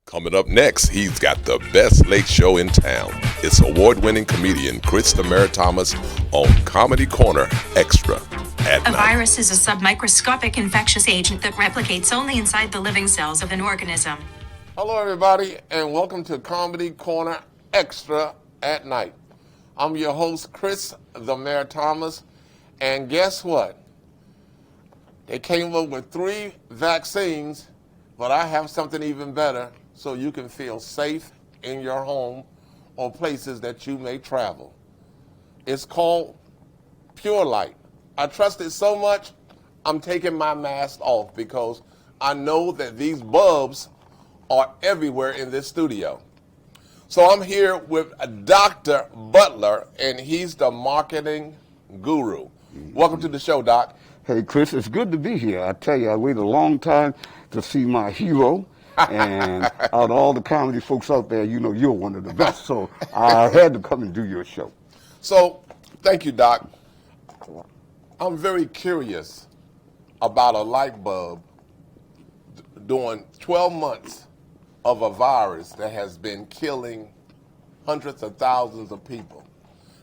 Coming up next, he's got the best late show in town. It's award-winning comedian Xxtra Thomas on Comedy Corner Extra at A night. virus is a submicroscopic infectious agent that replicates only inside the living cells of an organism. Hello, everybody, and welcome to Comedy Corner Extra at night. I'm your host, Chris the Mayor Thomas, and guess what? They came up with 3 vaccines, but I have something even better so you can feel safe in your home or places that you may travel. It's called Purelight. I trust it so much, I'm taking my mask off because I know that these bulbs are everywhere in this studio. So I'm here with Dr. Butler, and he's the marketing guru. Welcome to the show, Doc. Hey, Chris, it's good to be here. I tell you, I waited a long time to see my hero. And out of all the comedy folks out there, you know you're one of the best. So I had to come and do your show. So, thank you, Doc. I'm very curious about a light bulb during 12 months of a virus that has been killing hundreds of thousands of people.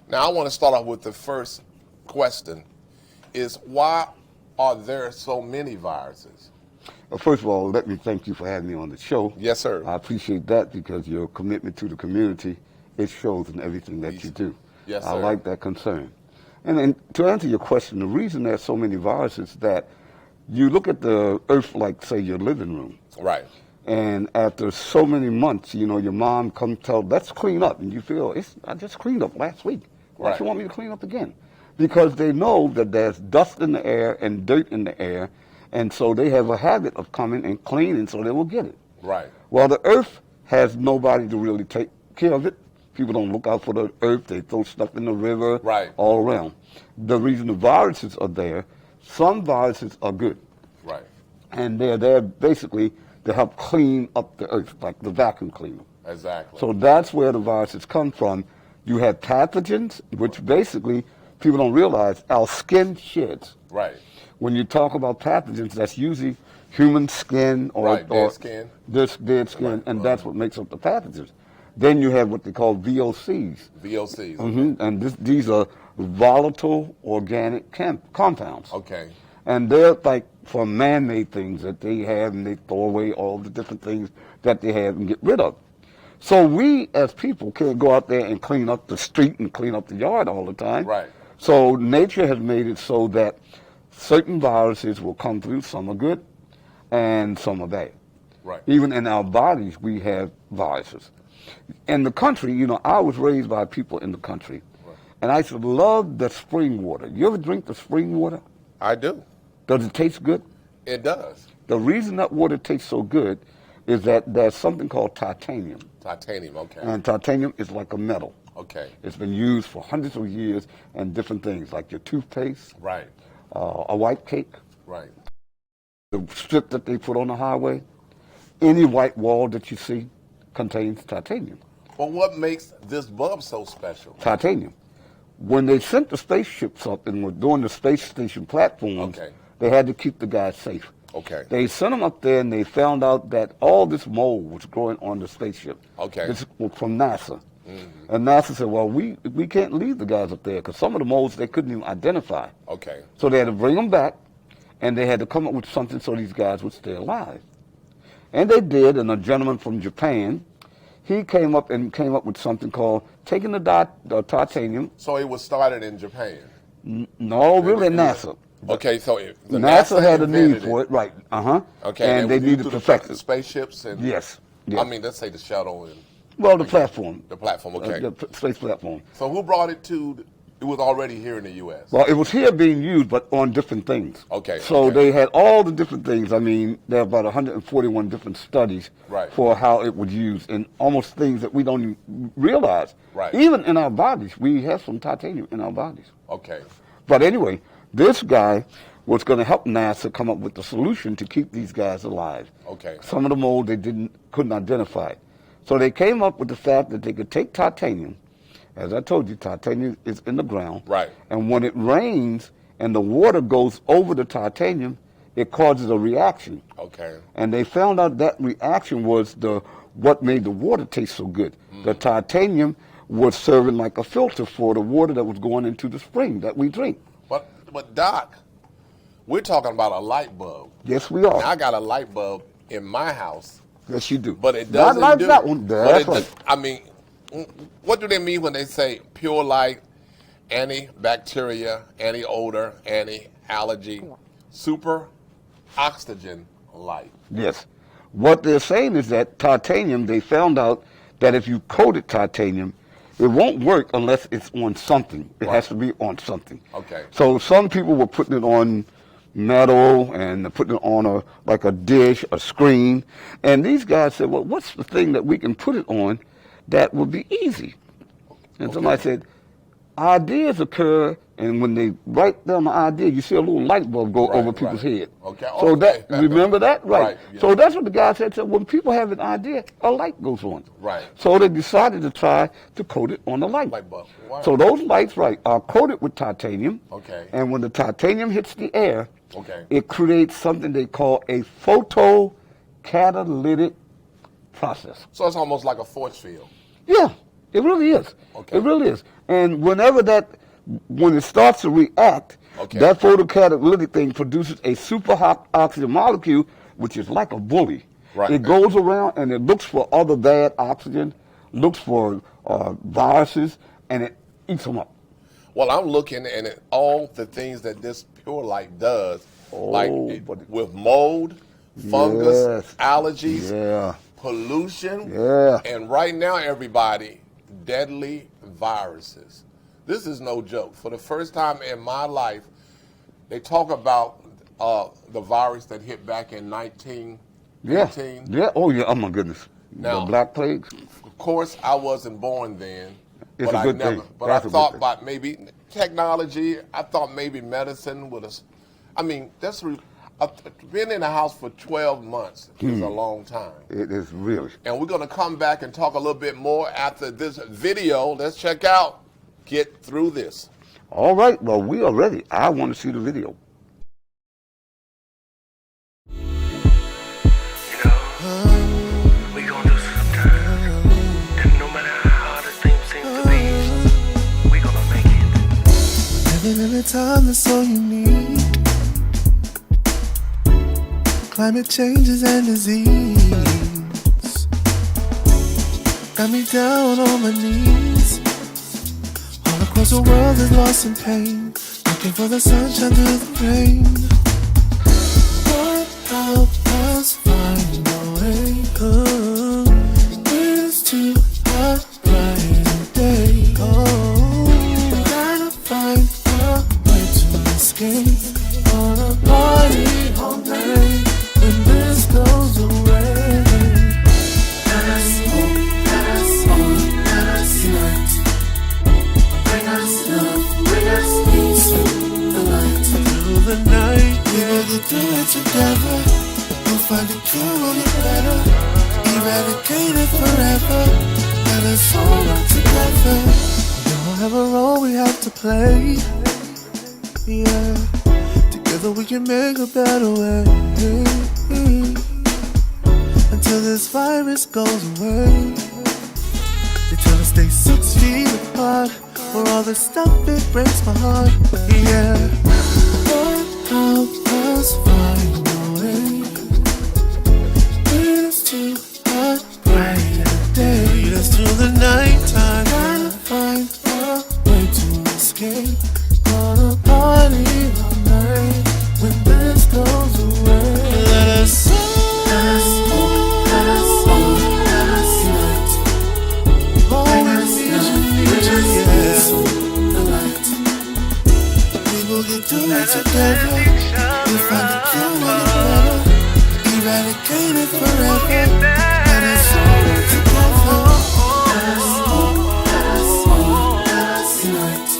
Now, I want to start off with the first question, is why are there so many viruses? First of all, let me thank you for having me on the show. Yes, sir. I appreciate that because your commitment to the community, it shows in everything that you do. Yes, sir. I like that concern. And then to answer your question, the reason there's so many viruses is that you look at the earth like, say, your living room. Right. And after so many months, you know, your mom comes tell, let's clean up. And you feel, I just cleaned up last week. Why Right. do you want me to clean up again? Because they know that there's dust in the air and dirt in the air. And so they have a habit of coming and cleaning so they will get it. Right. Well, the earth has nobody to really take care of it. People don't look out for the earth. They throw stuff in the river, Right. all around. The reason the viruses are there, some viruses are good. Right. And they're there basically to help clean up the earth, like the vacuum cleaner. Exactly. So that's where the viruses come from. You have pathogens, which basically people don't realize our skin sheds. Right. When you talk about pathogens, that's usually human skin or, Right, dead skin. Dead skin, Right. and that's what makes up the pathogens. Then you have what they call VOCs. VOCs. And these are volatile organic compounds. Okay. And they're like for man-made things that they have, and they throw away all the different things that they have and get rid of. So we, as people, can't go out there and clean up the street and clean up the yard all the time. Right. So nature has made it so that certain viruses will come through. Some are good, and some are bad. Right. Even in our bodies, we have viruses. In the country, you know, I was raised by people in the country, Right. and I used to love the spring water. You ever drink the spring water? I do. Does it taste good? It does. The reason that water tastes so good is that there's something called titanium. Titanium, okay. And titanium is like a metal. Okay. It's been used for hundreds of years and different things, like your toothpaste, Right. a white cake, Right. the strip that they put on the highway. Any white wall that you see contains titanium. But what makes this bulb so special? Titanium. When they sent the spaceships up and were doing the space station platforms, Okay. they had to keep the guys safe. Okay. They sent them up there and they found out that all this mold was growing on the spaceship. Okay. This was from NASA. And NASA said, well, we can't leave the guys up there because some of the molds they couldn't even identify. Okay. So they had to bring them back, and they had to come up with something so these guys would stay alive. And they did, and a gentleman from Japan, he came up with something called taking the titanium. So it was started in Japan. No, really NASA. Okay, so the NASA had a need invented for it, right? Okay, And they it was used needed to to perfect the it. spaceships and Yes. I mean, let's say the shuttle and Well, the platform. the platform. Okay. The space platform. So who brought it to? It was already here in the U.S. Well, it was here being used, but on different things. Okay, So okay. they had all the different things. I mean, there are about 141 different studies Right. for how it was used, and almost things that we don't even realize. Right. Even in our bodies, we have some titanium in our bodies. Okay. But anyway, this guy was going to help NASA come up with the solution to keep these guys alive. Okay. Some of the mold they couldn't identify. So they came up with the fact that they could take titanium. As I told you, titanium is in the ground. Right. And when it rains and the water goes over the titanium, it causes a reaction. Okay. And they found out that reaction was the what made the water taste so good. The titanium was serving like a filter for the water that was going into the spring that we drink. But Doc, we're talking about a light bulb. Yes, we are. Now, I got a light bulb in my house. Yes, you do. But it doesn't Not like do. that one. That's right. I mean, what do they mean when they say Purelight, antibacteria, anti-odor, anti-allergy, super oxygen light? Yes. What they're saying is that titanium, they found out that if you coated titanium, it won't work unless it's on something. It has to be on something. Okay. So some people were putting it on metal and putting it on like a dish, a screen. And these guys said, well, what's the thing that we can put it on that would be easy? And somebody said, ideas occur, and when they write down the idea, you see a little light bulb go over people's head. Okay. So that, remember that? Right. Yeah. So that's what the guy said. So when people have an idea, a light goes on. Right. So they decided to try to coat it on the light. Light bulb. Wow. So those lights, are coated with titanium. Okay. And when the titanium hits the air, Okay. it creates something they call a photocatalytic process. So it's almost like a force field. Yeah, it really is. Okay. It really is. And when it starts to react, Okay. that photocatalytic thing produces a super hot oxygen molecule, which is like a bully. Right. It goes around and it looks for other bad oxygen, looks for viruses, and it eats them up. Well, I'm looking at all the things that this Purelight does, with mold, fungus, allergies, pollution, and right now, everybody, deadly viruses. This is no joke. For the first time in my life, they talk about the virus that hit back in 1918. Yeah. Oh, yeah. Oh, my goodness. Now, the Black Plague. Of course, I wasn't born then. It's but a good thing. But I thought about maybe technology. I thought maybe medicine would have. I mean, being in the house for 12 months is a long time. It is really. And we're going to come back and talk a little bit more after this video. Let's check out Get Through This. All right. Well, we are ready. I want to see the video. We gon' do sometimes. And no matter how hard the things seem to be, we gonna make it. Living in a time that's all you need. Climate changes and disease got me down on my knees. All across the world is lost in pain, looking for the sunshine through the rain. Lord, help us find a way. It's too hot bright day. Gotta find a way to escape. Wanna party all night when this goes away. Let us unite. Bring us love, bring us peace, the light. Through the night, we will get through it together. We'll find a cure, we'll get better. Eradicate it forever. Let us all work together. We all have a role we have to play. Yeah, together we can make a better way. Until this virus goes away. They tell us stay 6 feet apart. For all the stuff it breaks my heart. Yeah, Lord, help us find a way. Lead us to a brighter day. Lead us through the nighttime. Gotta find a way to escape. Wanna party all night when this goes away. Let us unite. Bring us the light. We will get through it together. We'll find a cure and a better. Eradicate it forever. Let us all work together. Let us unite.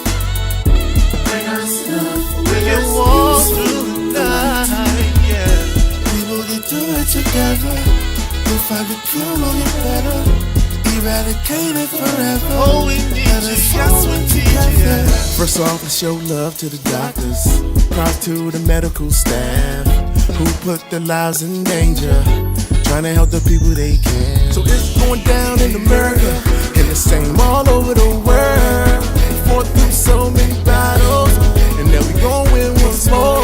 Bring us love. We can walk through the night. Yeah. We will get through it together. We'll find a cure and a better. Eradicate it forever. Oh, we need you, yes, we need you. First off, I show love to the doctors. Props to the medical staff who put their lives in danger trying to help the people they can. So it's going down in America, and the same all over the world. We fought through so many battles, and now we gon' win once more.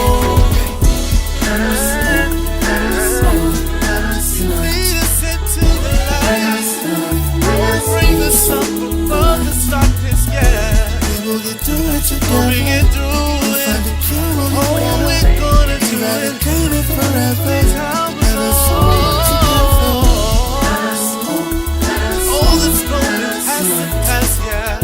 Lead us into the light. Bring us up above the darkness, yeah. We will get through it together. We get through it. Oh, we're gonna do it. Eradicate it forever. Let us all together. All that's going has to pass, yeah.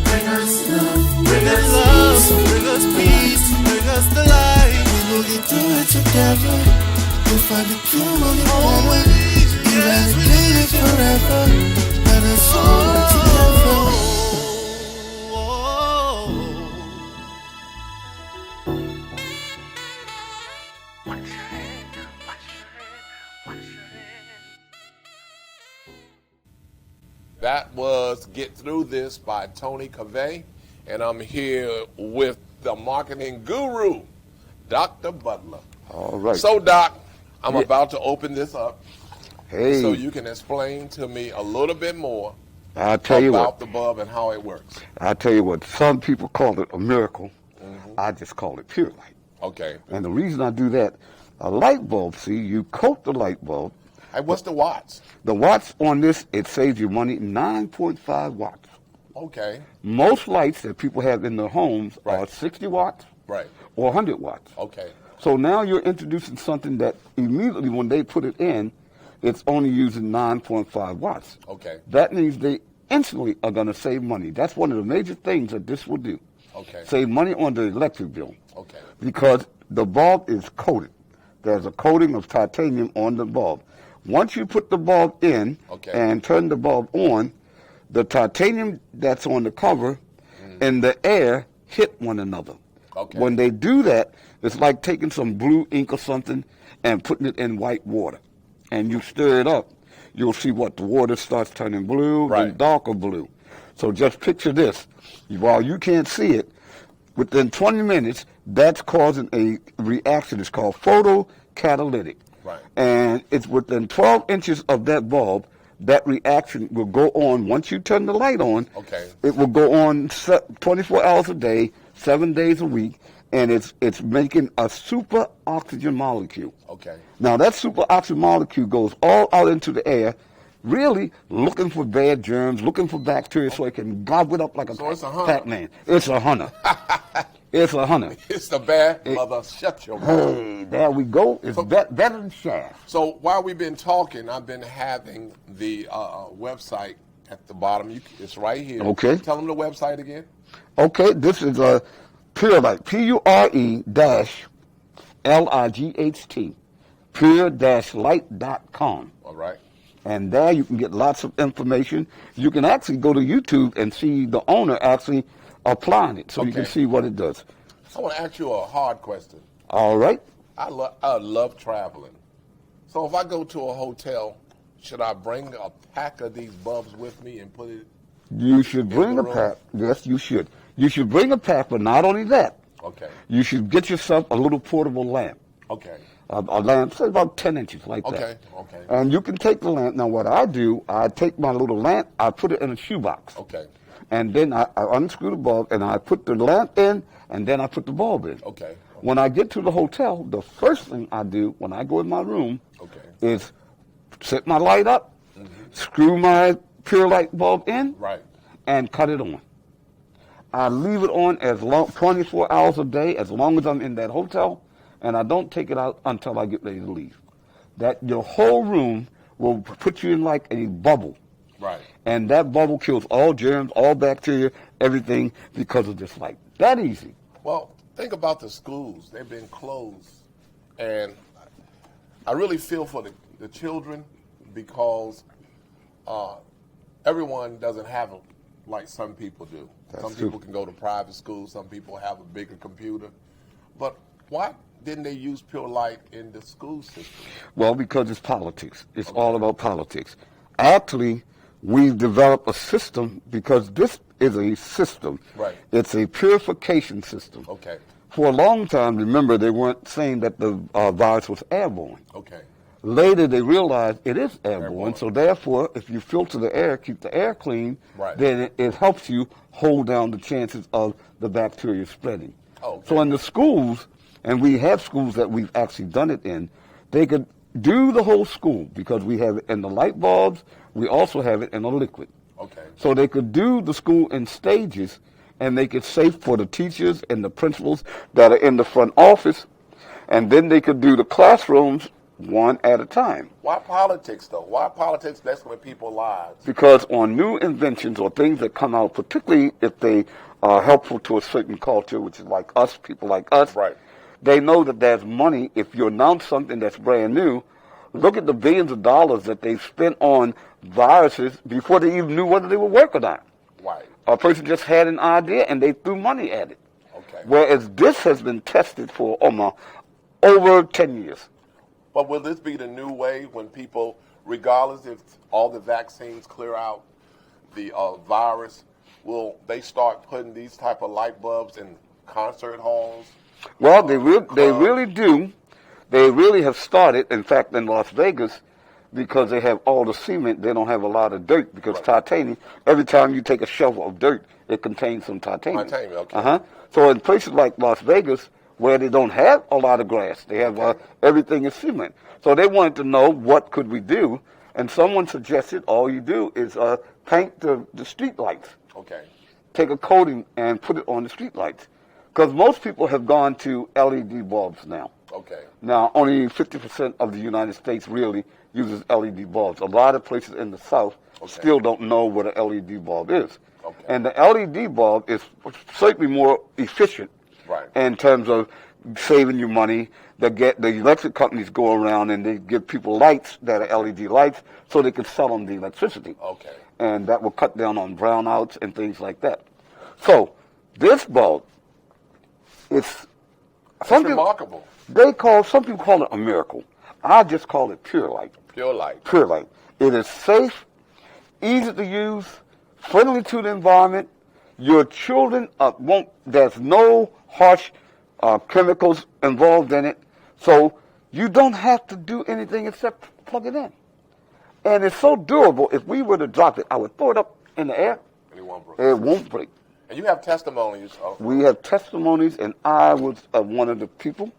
Bring us love, bring us peace, bring us the light. We will get through it together. We'll find the cure on the way. Eradicate it forever. Let us all together. That was Get Through This by Tony Cavey, and I'm here with the marketing guru, Dr. Butler. All right. So, Doc, I'm about to open this up Hey, so you can explain to me a little bit more I'll tell you about what. the bulb and how it works. I'll tell you what. Some people call it a miracle. I just call it Purelight. Okay. And the reason I do that, a light bulb, see, you coat the light bulb. Hey, what's the watts? The watts on this, it saves you money, 9.5 watts. Okay. Most lights that people have in their homes are Right. 60 watts Right. or 100 watts. Okay. So now you're introducing something that immediately when they put it in, it's only using 9.5 watts. Okay. That means they instantly are going to save money. That's one of the major things that this will do. Okay. Save money on the electric bill. Okay. Because the bulb is coated. There's a coating of titanium on the bulb. Once you put the bulb in Okay. and turn the bulb on, the titanium that's on the cover and the air hit one another. Okay. When they do that, it's like taking some blue ink or something and putting it in white water. And you stir it up. You'll see what the water starts turning blue Right. and darker blue. So just picture this. While you can't see it, within 20 minutes, that's causing a reaction. It's called photocatalytic. Right. And it's within 12 inches of that bulb, that reaction will go on. Once you turn the light on, Okay. it will go on 24 hours a day, 7 days a week, and it's making a super oxygen molecule. Okay. Now, that super oxygen molecule goes all out into the air, really looking for bad germs, looking for bacteria so it can gobble it up like a So it's a hunter. Pac-Man. It's a hunter. It's a hunter. It's the bad mother. Shut your mouth. Hey, there we go. It's better than Shaft. So while we've been talking, I've been having the website at the bottom. It's right here. Okay. Tell them the website again. Okay, this is a Purelight, Pure-Light, pure-light.com. All right. And there you can get lots of information. You can actually go to YouTube and see the owner actually applying it, so you can Okay. see what it does. I want to ask you a hard question. All right. I love traveling. So if I go to a hotel, should I bring a pack of these bulbs with me and put it? You should bring the a room? pack. Yes, you should. You should bring a pack, but not only that. Okay. You should get yourself a little portable lamp. Okay. A lamp, say about 10 inches, like Okay. that. Okay. And you can take the lamp. Now, what I do, I take my little lamp, I put it in a shoebox. Okay. And then I unscrew the bulb, and I put the lamp in, and then I put the bulb in. Okay. When I get to the hotel, the first thing I do when I go in my room Okay. is set my light up, screw my Purelight bulb in, Right. and cut it on. I leave it on as long 24 hours a day, as long as I'm in that hotel, and I don't take it out until I get ready to leave. That your whole room will put you in like a bubble. Right. And that bubble kills all germs, all bacteria, everything because of this light. That easy. Well, think about the schools. They've been closed. And I really feel for the children because everyone doesn't have it like some people do. Some true. people can go to private schools. Some people have a bigger computer. But why didn't they use Purelight in the school system? Well, because it's politics. It's all about politics. Actually, we've developed a system because this is a system. Right. It's a purification system. Okay. For a long time, remember, they weren't saying that the virus was airborne. Okay. Later, they realized it is airborne. So therefore, if you filter the air, keep the air clean, Right. then it helps you hold down the chances of the bacteria spreading. Okay. So in the schools, and we have schools that we've actually done it in, they could do the whole school because we have it in the light bulbs. We also have it in a liquid. Okay. So they could do the school in stages and make it safe for the teachers and the principals that are in the front office. And then they could do the classrooms one at a time. Why politics, though? Why politics messing with people's lives? Because on new inventions or things that come out, particularly if they are helpful to a certain culture, which is like us, people like us, Right. they know that there's money. If you announce something that's brand new, look at the billions of dollars that they've spent on viruses before they even knew whether they were working on. Right. A person just had an idea and they threw money at it. Okay. Whereas this has been tested for over 10 years. But will this be the new way when people, regardless if all the vaccines clear out the virus, will they start putting these type of light bulbs in concert halls? Well, they really do. They really have started. In fact, in Las Vegas, because they have all the cement, they don't have a lot of dirt because titanium, every time you take a shovel of dirt, it contains some titanium. Titanium, okay. So in places like Las Vegas, where they don't have a lot of grass, they have everything is cement. So they wanted to know what could we do, and someone suggested all you do is paint the street lights. Okay. Take a coating and put it on the street lights. Because most people have gone to LED bulbs now. Okay. Now, only 50% of the United States really uses LED bulbs. A lot of places in the South still don't know what an LED bulb is. Okay. And the LED bulb is certainly more efficient in terms of saving you money. The electric companies go around and they give people lights that are LED lights so they can sell them the electricity. Okay. And that will cut down on brownouts and things like that. So this bulb, it's remarkable. Some people call it a miracle. I just call it Purelight. Purelight. Purelight. It is safe, easy to use, friendly to the environment. Your children there's no harsh chemicals involved in it. So you don't have to do anything except plug it in. And it's so durable, if we were to drop it, I would throw it up in the air. And it won't break. It won't break. And you have testimonies. We have testimonies, and I was one of the people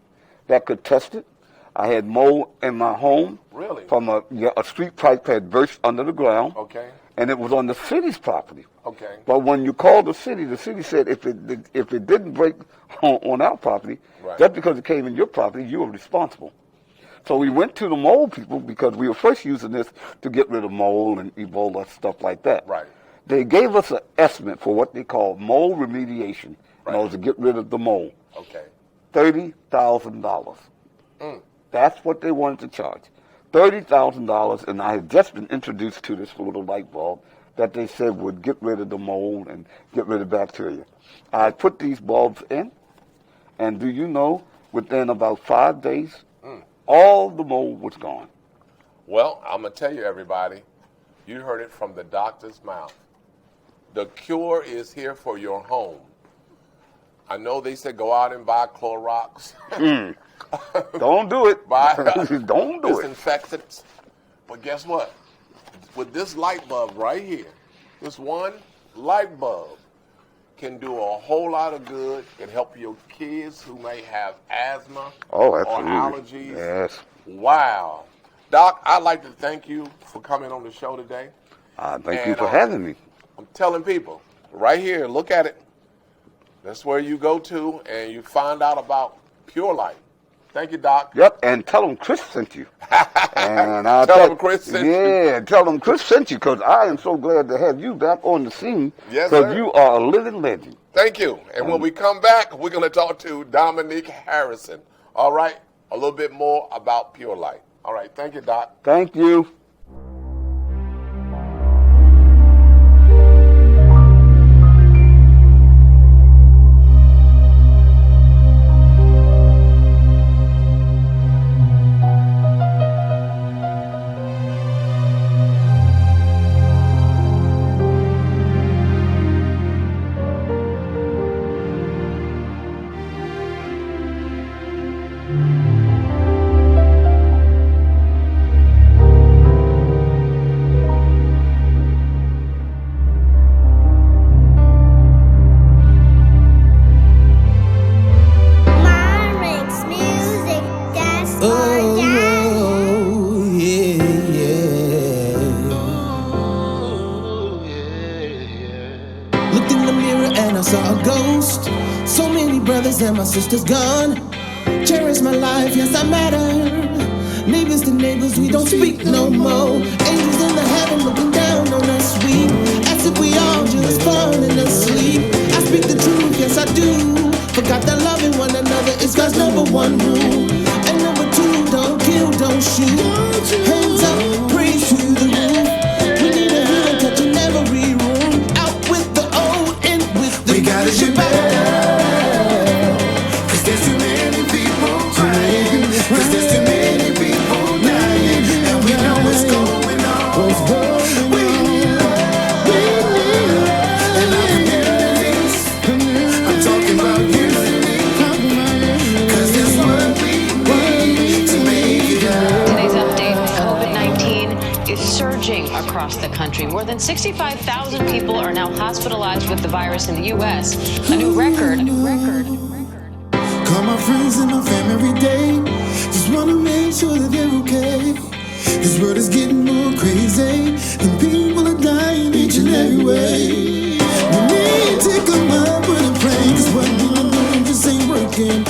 that could test it. I had mold in my home. Really? From a street pipe had burst under the ground. Okay. And it was on the city's property. Okay. But when you called the city said if it didn't break on our property, just because it came in your property, you were responsible. So we went to the mold people because we were first using this to get rid of mold and Ebola, stuff like that. Right. They gave us an estimate for what they call mold remediation, in order to get rid of the mold. Okay. $30,000. That's what they wanted to charge. $30,000, and I had just been introduced to this little light bulb that they said would get rid of the mold and get rid of bacteria. I put these bulbs in, and do you know, within about 5 days, all the mold was gone. Well, I'm going to tell you, everybody, you heard it from the doctor's mouth. The cure is here for your home. I know they said go out and buy Clorox. Don't do it. Don't do it. Disinfectants. But guess what? With this light bulb right here, this one light bulb can do a whole lot of good. Can help your kids who may have asthma or allergies. Yes. Wow. Doc, I'd like to thank you for coming on the show today. Thank you for having me. I'm telling people, right here, look at it. That's where you go to and you find out about Purelight. Thank you, Doc. Yep, and tell them Chris sent you. And I'll tell them Chris sent you. Yeah, tell them Chris sent you, because I am so glad to have you back on the scene. Yes, sir. Because you are a living legend. Thank you. And when we come back, we're going to talk to Dominic Harrison. All right? A little bit more about Purelight. All right. Thank you, Doc. Thank you. I saw a ghost. So many brothers and my sisters gone. Cherish my life, yes I matter. Neighbors to neighbors, we don't speak no more. Angels in the heaven looking down on us, we as if we all just falling asleep. I speak the truth, yes I do. Forgot that loving one another is God's #1 rule. And #2, don't kill, don't shoot. Hands up, praise to the roof. We need a healing touch in every room. Out with the old, in with the new. We gotta do better, 'cause there's too many people crying. 'Cause there's too many people dying. And we know what's going on. We need love, we need love. And our communities, I'm talking about unity. 'Cause that's what we need to make it out. Today's update, COVID-19 is surging across the country. More than 65,000 people are now hospitalized with the virus in the U.S. A new record. Call my friends and my family every day. Just wanna make sure that they're okay. This world is getting more crazy, and people are dying each and every way. We need to come up with a plan, 'cause what we've been doing just ain't working.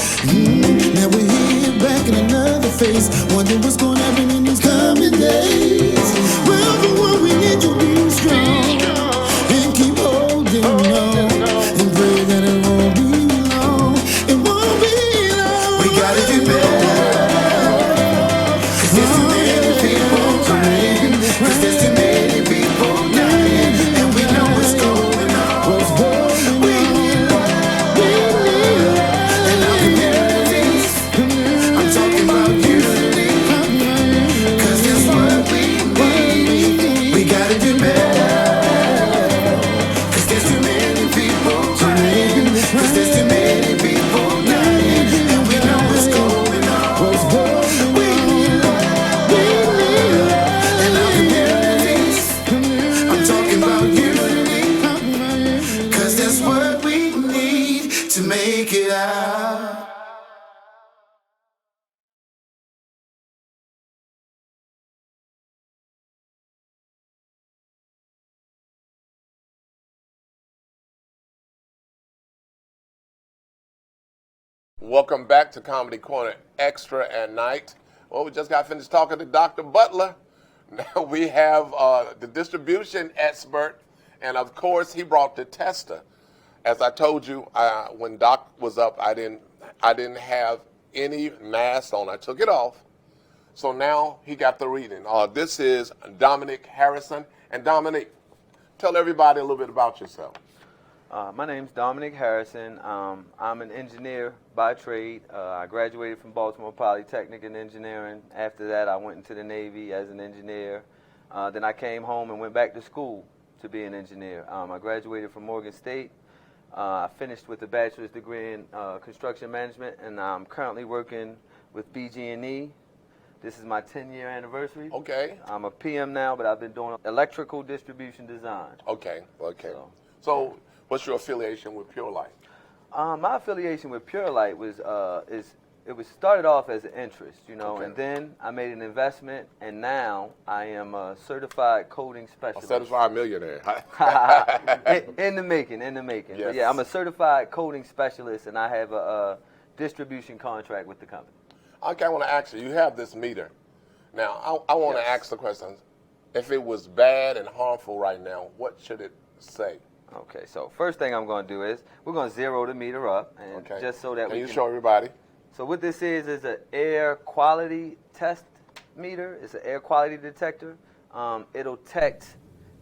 Now we're here back in another phase, wondering what's gonna happen in these coming days. Well, for what we need to be strong and keep holding on, and pray that it won't be long. It won't be long. We gotta do better, 'cause there's too many people crying. 'Cause there's too many people dying. And we know what's going on. We need love, we need love. And our communities, I'm talking about unity. 'Cause that's what we need. We gotta do better, 'cause there's too many people crying. 'Cause there's too many people dying. And we know what's going on. We need love, we need love. And our communities, I'm talking about unity. 'Cause that's what we need to make it out. Welcome back to Comedy Corner Extra at Night. Well, we just got finished talking to Dr. Butler. Now we have the distribution expert, and of course he brought the tester. As I told you, when Doc was up, I didn't have any mask on. I took it off. So now he got the reading. This is Dominic Harrison. And Dominic, tell everybody a little bit about yourself. My name's Dominic Harrison. I'm an engineer by trade. I graduated from Baltimore Polytechnic in engineering. After that, I went into the Navy as an engineer. Then I came home and went back to school to be an engineer. I graduated from Morgan State. I finished with a bachelor's degree in construction management, and I'm currently working with BG&E. This is my 10-year anniversary. Okay. I'm a PM now, but I've been doing electrical distribution design. Okay. So what's your affiliation with Purelight? My affiliation with Purelight was it was started off as an interest, you know, Okay. and then I made an investment, and now I am a certified coding A specialist. certified millionaire. in the making. Yes. But yeah, I'm a certified coding specialist, and I have a distribution contract with the company. Okay, I want to ask you, you have this meter. Now, I want to Yes. ask the question, if it was bad and harmful right now, what should it say? Okay, so first thing I'm going to do is we're going to zero the meter up, and Okay. just so that Can we you can show everybody? So what this is an air quality test meter. It's an air quality detector. It'll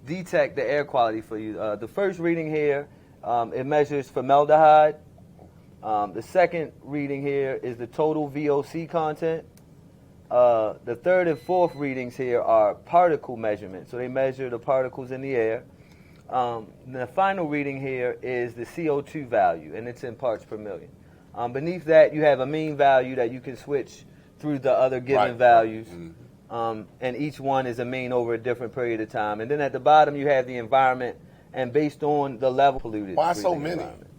detect the air quality for you. The first reading here, it measures formaldehyde. The second reading here is the total VOC content. The third and fourth readings here are particle measurements. So they measure the particles in the air. The final reading here is the CO2 value, and it's in parts per million. Beneath that, you have a mean value that you can switch through the other given Right. values. Mm-hmm. And each one is a mean over a different period of time. And then at the bottom, you have the environment, and based on the level polluted. Why so breathing many? environment.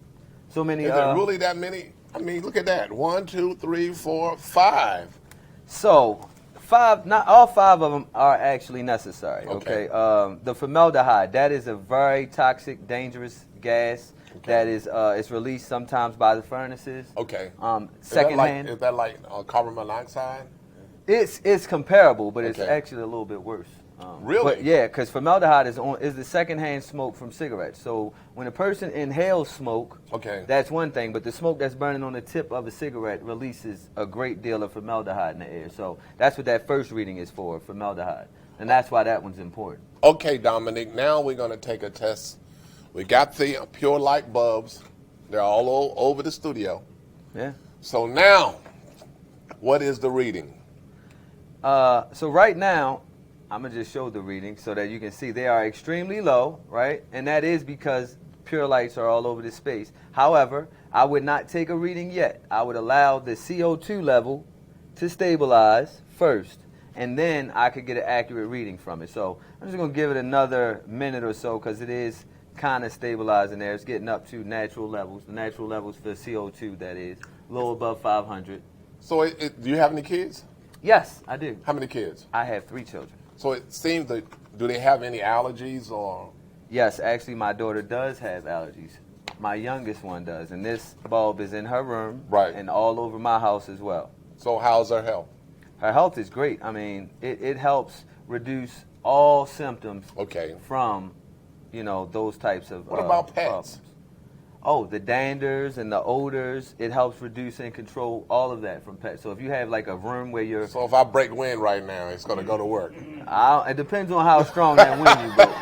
So many. Is there really that many? I mean, look at that. 1, 2, 3, 4, 5. So, not all 5 of them are actually necessary, Okay. okay? The formaldehyde, that is a very toxic, dangerous gas. that is it's released sometimes by the furnaces. Okay. Secondhand. Is that like carbon monoxide? It's comparable, but it's Okay. actually a little bit worse. Really? But yeah, because formaldehyde is the secondhand smoke from cigarettes. So when a person inhales smoke, Okay. that's one thing. But the smoke that's burning on the tip of a cigarette releases a great deal of formaldehyde in the air. So that's what that first reading is for, formaldehyde, and that's why that one's important. Okay, Dominic. Now we're going to take a test. We got the Purelight bulbs. They're all over the studio. Yeah. So now, what is the reading? So right now, I'm going to just show the reading so that you can see they are extremely low, right? And that is because Purelights are all over the space. However, I would not take a reading yet. I would allow the CO2 level to stabilize first, and then I could get an accurate reading from it. So I'm just going to give it another minute or so because it is kind of stabilizing there. It's getting up to natural levels, the natural levels for CO2, that is, a little above 500. So do you have any kids? Yes, I do. How many kids? I have 3 children. So it seems that, do they have any allergies or? Yes, actually my daughter does have allergies. My youngest one does, and this bulb is in her room, Right. and all over my house as well. So how's her health? Her health is great. I mean, it helps reduce all symptoms Okay. from, those types of What about pets? problems. Oh, the danders and the odors, it helps reduce and control all of that from pets. So if you have like a room where you're... So if I break wind right now, it's going to go to work. It depends on how strong that wind you go.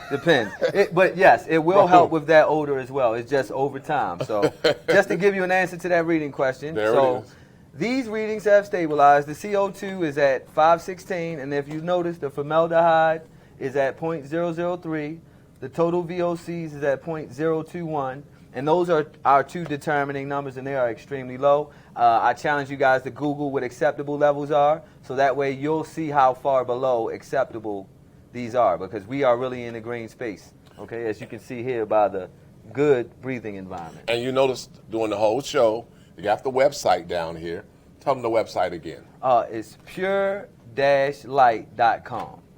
Depends. But yes, it will help with that odor as well. It's just over time. So just to give you an answer to that reading question. There so it is. these readings have stabilized. The CO2 is at 516, and if you notice, the formaldehyde is at 0.003. The total VOCs is at 0.021, and those are our 2 determining numbers, and they are extremely low. I challenge you guys to Google what acceptable levels are, so that way you'll see how far below acceptable these are, because we are really in a green space, okay, as you can see here by the good breathing environment. And you noticed during the whole show, you got the website down here. Tell them the website again. It's pure-light.com.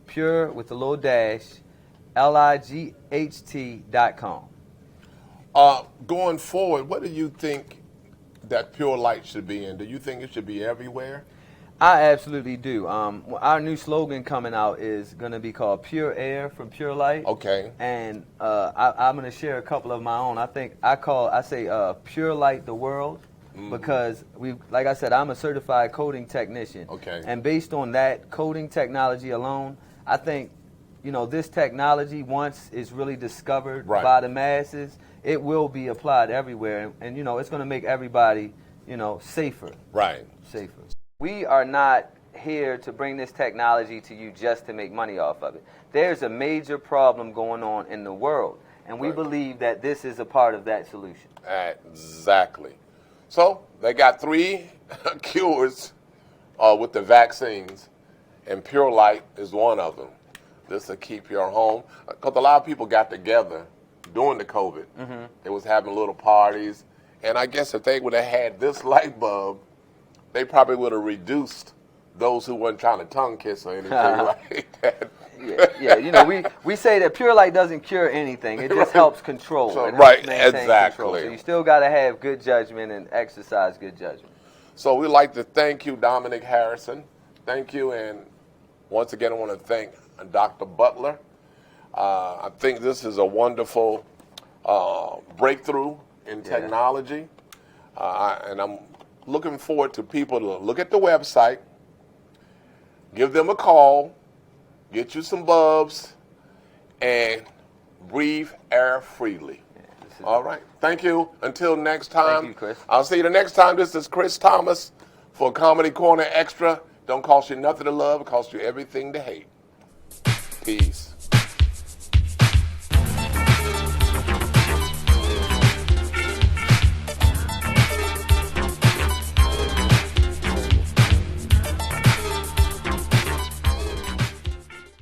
Pure with a little dash, light.com. Going forward, what do you think that Purelight should be in? Do you think it should be everywhere? I absolutely do. Our new slogan coming out is going to be called Pure Air from Purelight. Okay. And I'm going to share a couple of my own. I say Purelight the world, because like I said, I'm a certified coding technician. Okay. And based on that coding technology alone, I think, this technology, once it's really discovered Right. by the masses, it will be applied everywhere. And it's going to make everybody, safer. Right. Safer. We are not here to bring this technology to you just to make money off of it. There's a major problem going on in the world, and we Right. believe that this is a part of that solution. Exactly. So they got 3 cures with the vaccines, and Purelight is one of them. This will keep your home. Because a lot of people got together during the COVID. They was having little parties. And I guess if they would have had this light bulb, they probably would have reduced those who weren't trying to tongue kiss or anything like that. Yeah. We say that Purelight doesn't cure anything. It just helps control. So, It helps right, maintain exactly. control. So you still got to have good judgment and exercise good judgment. So we'd like to thank you, Dominic Harrison. Thank you. And once again, I want to thank Dr. Butler. I think this is a wonderful breakthrough in technology. And I'm looking forward to people to look at the website, give them a call, get you some bulbs, and breathe air freely. All right. Thank you. Until next time. Thank you, Chris. I'll see you the next time. This is Chris Thomas for Comedy Corner Extra. Don't cost you nothing to love. It costs you everything to hate. Peace.